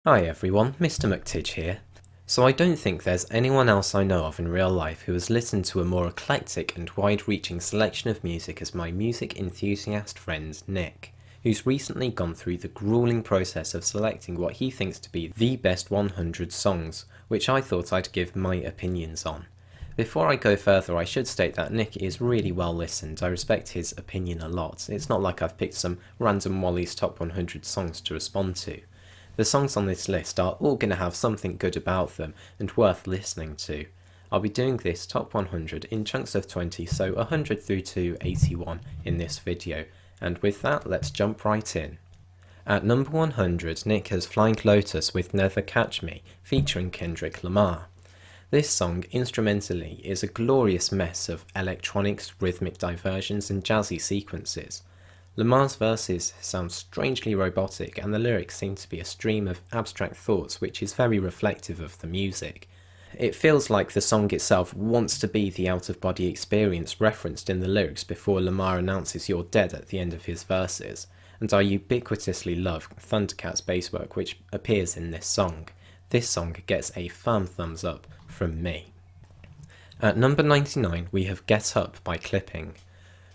Hi everyone, Mr. McTidge here. So I don't think there's anyone else I know of in real life who has listened to a more eclectic and wide-reaching selection of music as my music enthusiast friend Nick, who's recently gone through the grueling process of selecting what he thinks to be the best 100 songs, which I thought I'd give my opinions on. Before I go further, I should state that Nick is really well listened. I respect his opinion a lot. It's not like I've picked some random Wally's top 100 songs to respond to. The songs on this list are all going to have something good about them and worth listening to. I'll be doing this top 100 in chunks of 20, so 100 through to 81 in this video, and with that let's jump right in. At number 100, Nick has Flying Lotus with Never Catch Me, featuring Kendrick Lamar. This song, instrumentally, is a glorious mess of electronics, rhythmic diversions and jazzy sequences. Lamar's verses sound strangely robotic, and the lyrics seem to be a stream of abstract thoughts which is very reflective of the music. It feels like the song itself wants to be the out-of-body experience referenced in the lyrics before Lamar announces you're dead at the end of his verses, and I ubiquitously love Thundercat's basswork which appears in this song. This song gets a firm thumbs up from me. At number 99 we have Get Up by Clipping.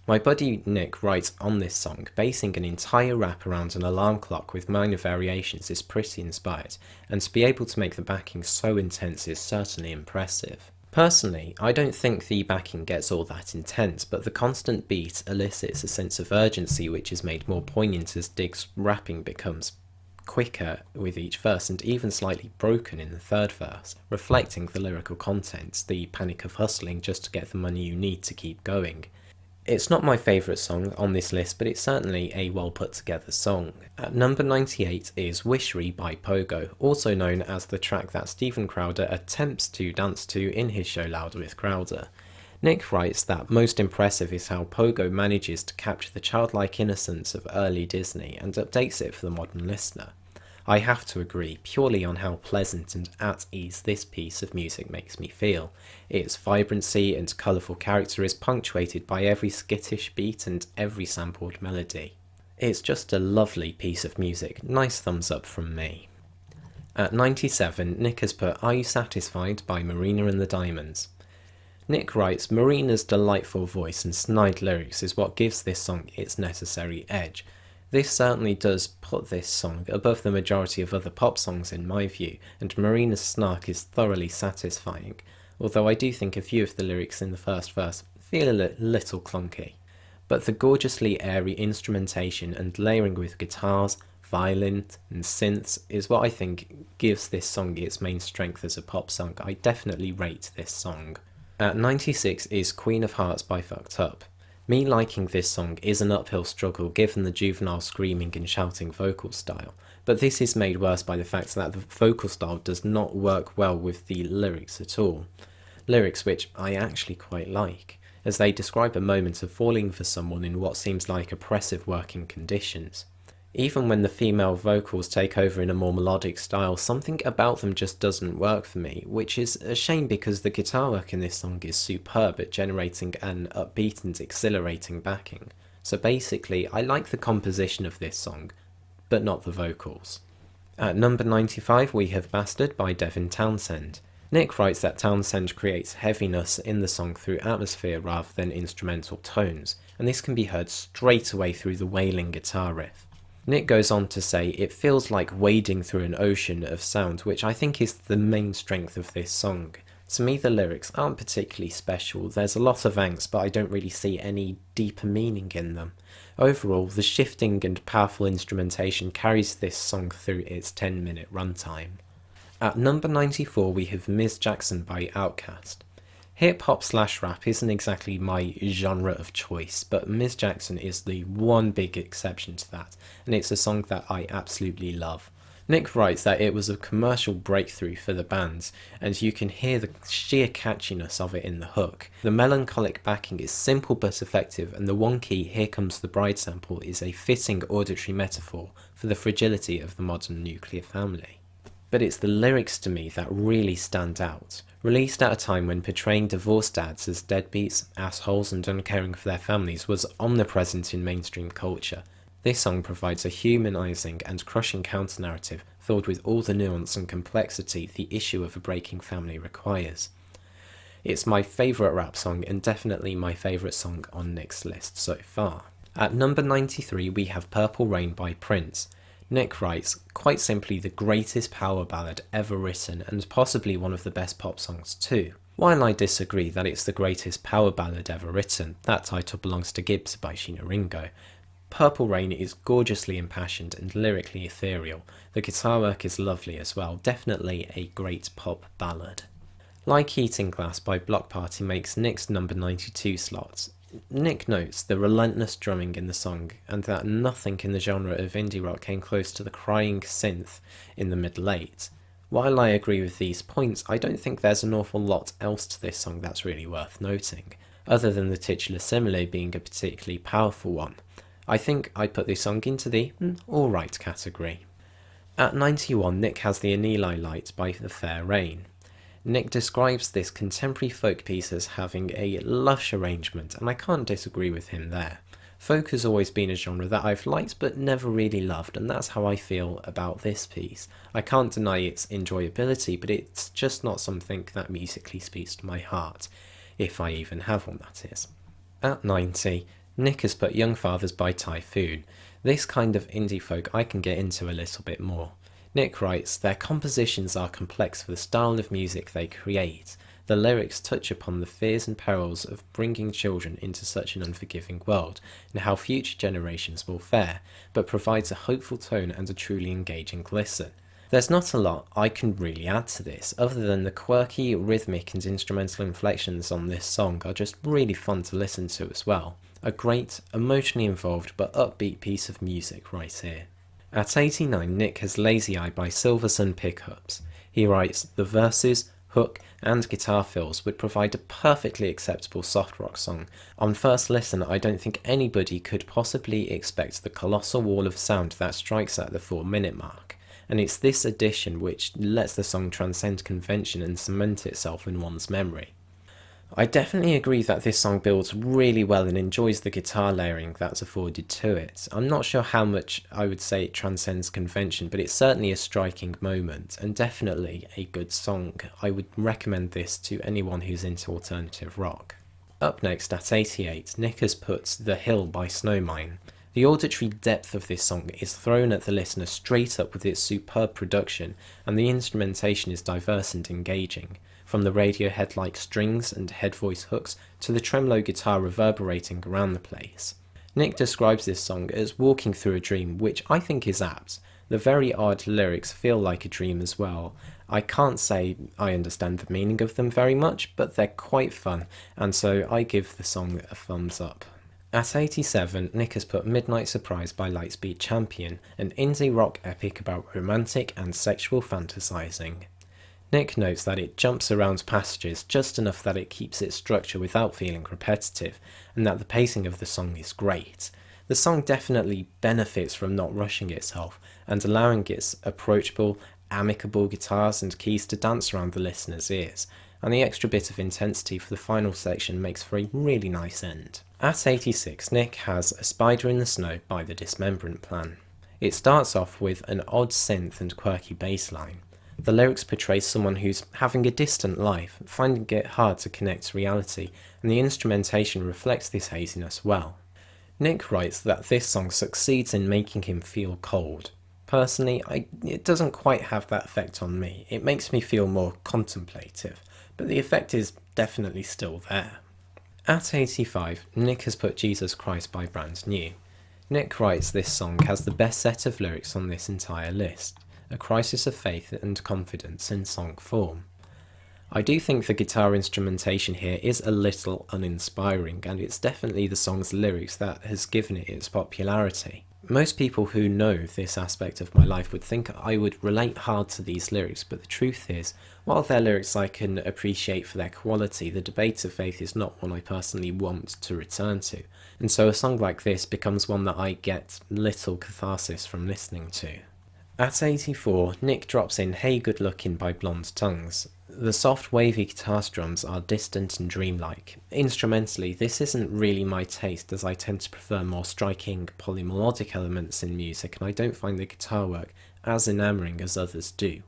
My buddy Nick writes on this song, basing an entire rap around an alarm clock with minor variations is pretty inspired, and to be able to make the backing so intense is certainly impressive. Personally, I don't think the backing gets all that intense, but the constant beat elicits a sense of urgency which is made more poignant as Dig's rapping becomes quicker with each verse and even slightly broken in the third verse, reflecting the lyrical content, the panic of hustling just to get the money you need to keep going. It's not my favourite song on this list, but it's certainly a well put together song. At number 98 is Wishry by Pogo, also known as the track that Steven Crowder attempts to dance to in his show Louder with Crowder. Nick writes that most impressive is how Pogo manages to capture the childlike innocence of early Disney and updates it for the modern listener. I have to agree, purely on how pleasant and at ease this piece of music makes me feel. Its vibrancy and colourful character is punctuated by every skittish beat and every sampled melody. It's just a lovely piece of music, nice thumbs up from me. At 97, Nick has put Are You Satisfied by Marina and the Diamonds. Nick writes, Marina's delightful voice and snide lyrics is what gives this song its necessary edge. This certainly does put this song above the majority of other pop songs in my view, and Marina's snark is thoroughly satisfying, although I do think a few of the lyrics in the first verse feel a little clunky. But the gorgeously airy instrumentation and layering with guitars, violin and synths is what I think gives this song its main strength as a pop song. I definitely rate this song. At 96 is Queen of Hearts by Fucked Up. Me liking this song is an uphill struggle given the juvenile screaming and shouting vocal style, but this is made worse by the fact that the vocal style does not work well with the lyrics at all. Lyrics which I actually quite like, as they describe a moment of falling for someone in what seems like oppressive working conditions. Even when the female vocals take over in a more melodic style, something about them just doesn't work for me, which is a shame because the guitar work in this song is superb at generating an upbeat and exhilarating backing. So basically, I like the composition of this song, but not the vocals. At number 95 we have Bastard by Devin Townsend. Nick writes that Townsend creates heaviness in the song through atmosphere rather than instrumental tones, and this can be heard straight away through the wailing guitar riff. Nick goes on to say, it feels like wading through an ocean of sound, which I think is the main strength of this song. To me the lyrics aren't particularly special, there's a lot of angst but I don't really see any deeper meaning in them. Overall, the shifting and powerful instrumentation carries this song through its 10-minute runtime. At number 94 we have Ms. Jackson by Outkast. Hip-hop/rap isn't exactly my genre of choice, but Ms. Jackson is the one big exception to that, and it's a song that I absolutely love. Nick writes that it was a commercial breakthrough for the band, and you can hear the sheer catchiness of it in the hook. The melancholic backing is simple but effective, and the wonky Here Comes the Bride sample is a fitting auditory metaphor for the fragility of the modern nuclear family. But it's the lyrics to me that really stand out. Released at a time when portraying divorced dads as deadbeats, assholes and uncaring for their families was omnipresent in mainstream culture, this song provides a humanising and crushing counter-narrative filled with all the nuance and complexity the issue of a breaking family requires. It's my favourite rap song and definitely my favourite song on Nick's list so far. At number 93 we have Purple Rain by Prince. Nick writes, quite simply the greatest power ballad ever written and possibly one of the best pop songs too. While I disagree that it's the greatest power ballad ever written, that title belongs to Gibbs by Sheena Ringo. Purple Rain is gorgeously impassioned and lyrically ethereal. The guitar work is lovely as well, definitely a great pop ballad. Like Eating Glass by Bloc Party makes Nick's number 92 slots. Nick notes the relentless drumming in the song and that nothing in the genre of indie rock came close to the crying synth in the mid-late. While I agree with these points, I don't think there's an awful lot else to this song that's really worth noting, other than the titular simile being a particularly powerful one. I think I'd put this song into the alright category. At 91, Nick has the Anili Light by The Fair Rain. Nick describes this contemporary folk piece as having a lush arrangement, and I can't disagree with him there. Folk has always been a genre that I've liked but never really loved, and that's how I feel about this piece. I can't deny its enjoyability, but it's just not something that musically speaks to my heart, if I even have one, that is. At 90, Nick has put Young Fathers by Typhoon. This kind of indie folk I can get into a little bit more. Nick writes, their compositions are complex for the style of music they create. The lyrics touch upon the fears and perils of bringing children into such an unforgiving world, and how future generations will fare, but provides a hopeful tone and a truly engaging listen. There's not a lot I can really add to this, other than the quirky, rhythmic and instrumental inflections on this song are just really fun to listen to as well. A great, emotionally involved but upbeat piece of music right here. At 89, Nick has Lazy Eye by Silversun Pickups. He writes, the verses, hook and guitar fills would provide a perfectly acceptable soft rock song. On first listen, I don't think anybody could possibly expect the colossal wall of sound that strikes at the 4-minute mark, and it's this addition which lets the song transcend convention and cement itself in one's memory. I definitely agree that this song builds really well and enjoys the guitar layering that's afforded to it. I'm not sure how much I would say it transcends convention, but it's certainly a striking moment and definitely a good song. I would recommend this to anyone who's into alternative rock. Up next at 88, Nick has put The Hill by Snowmine. The auditory depth of this song is thrown at the listener straight up with its superb production, and the instrumentation is diverse and engaging. From the Radiohead-like strings and head voice hooks to the tremolo guitar reverberating around the place. Nick describes this song as walking through a dream, which I think is apt. The very odd lyrics feel like a dream as well. I can't say I understand the meaning of them very much, but they're quite fun, and so I give the song a thumbs up. At 87, Nick has put Midnight Surprise by Lightspeed Champion, an indie rock epic about romantic and sexual fantasizing. Nick notes that it jumps around passages just enough that it keeps its structure without feeling repetitive, and that the pacing of the song is great. The song definitely benefits from not rushing itself, and allowing its approachable, amicable guitars and keys to dance around the listener's ears, and the extra bit of intensity for the final section makes for a really nice end. At 86, Nick has A Spider in the Snow by The Dismemberment Plan. It starts off with an odd synth and quirky bass line. The lyrics portray someone who's having a distant life, finding it hard to connect to reality, and the instrumentation reflects this haziness well. Nick writes that this song succeeds in making him feel cold. Personally, it doesn't quite have that effect on me. It makes me feel more contemplative, but the effect is definitely still there. At 85, Nick has put Jesus Christ by Brand New. Nick writes this song has the best set of lyrics on this entire list. A crisis of faith and confidence in song form. I do think the guitar instrumentation here is a little uninspiring, and it's definitely the song's lyrics that has given it its popularity. Most people who know this aspect of my life would think I would relate hard to these lyrics, but the truth is, while their lyrics I can appreciate for their quality, the debate of faith is not one I personally want to return to, and so a song like this becomes one that I get little catharsis from listening to. At 84, Nick drops in Hey Good Lookin' by Blonde Tongues. The soft wavy guitar strums are distant and dreamlike. Instrumentally, this isn't really my taste, as I tend to prefer more striking polymelodic elements in music, and I don't find the guitar work as enamouring as others do,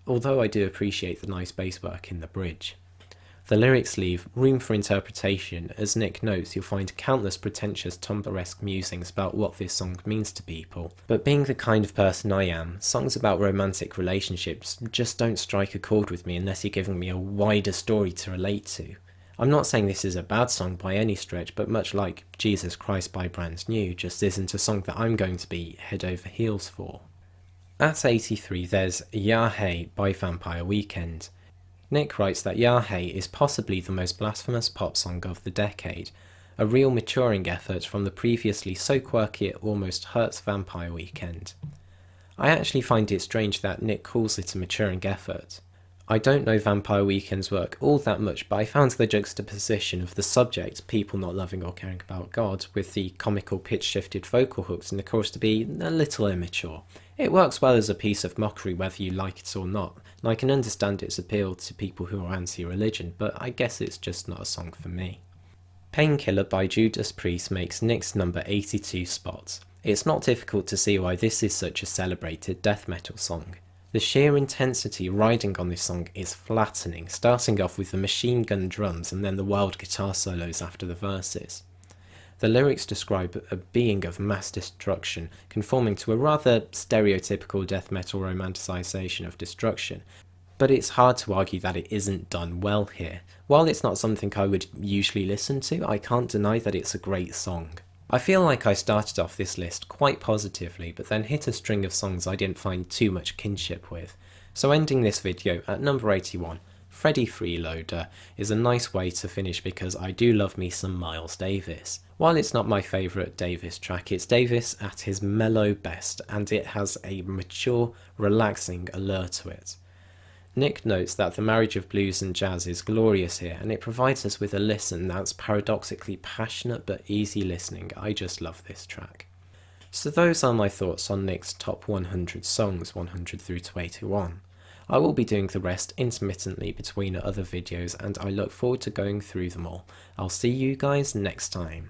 although I do appreciate the nice bass work in the bridge. The lyrics leave room for interpretation. As Nick notes, you'll find countless pretentious Tumblr-esque musings about what this song means to people. But being the kind of person I am, songs about romantic relationships just don't strike a chord with me unless you're giving me a wider story to relate to. I'm not saying this is a bad song by any stretch, but much like Jesus Christ by Brand New, just isn't a song that I'm going to be head over heels for. At 83 there's Ya Hey by Vampire Weekend. Nick writes that Ya Hey is possibly the most blasphemous pop song of the decade, a real maturing effort from the previously so quirky it almost hurts Vampire Weekend. I actually find it strange that Nick calls it a maturing effort. I don't know Vampire Weekend's work all that much, but I found the juxtaposition of the subject, people not loving or caring about God, with the comical pitch-shifted vocal hooks in the chorus to be a little immature. It works well as a piece of mockery whether you like it or not, and I can understand its appeal to people who are anti-religion, but I guess it's just not a song for me. Painkiller by Judas Priest makes Nick's number 82 spot. It's not difficult to see why this is such a celebrated death metal song. The sheer intensity riding on this song is flattening, starting off with the machine gun drums and then the wild guitar solos after the verses. The lyrics describe a being of mass destruction, conforming to a rather stereotypical death metal romanticisation of destruction, but it's hard to argue that it isn't done well here. While it's not something I would usually listen to, I can't deny that it's a great song. I feel like I started off this list quite positively, but then hit a string of songs I didn't find too much kinship with. So ending this video at number 81, Freddie Freeloader, is a nice way to finish because I do love me some Miles Davis. While it's not my favourite Davis track, it's Davis at his mellow best, and it has a mature, relaxing allure to it. Nick notes that the marriage of blues and jazz is glorious here, and it provides us with a listen that's paradoxically passionate but easy listening. I just love this track. So those are my thoughts on Nick's top 100 songs, 100 through to 81. I will be doing the rest intermittently between other videos, and I look forward to going through them all. I'll see you guys next time.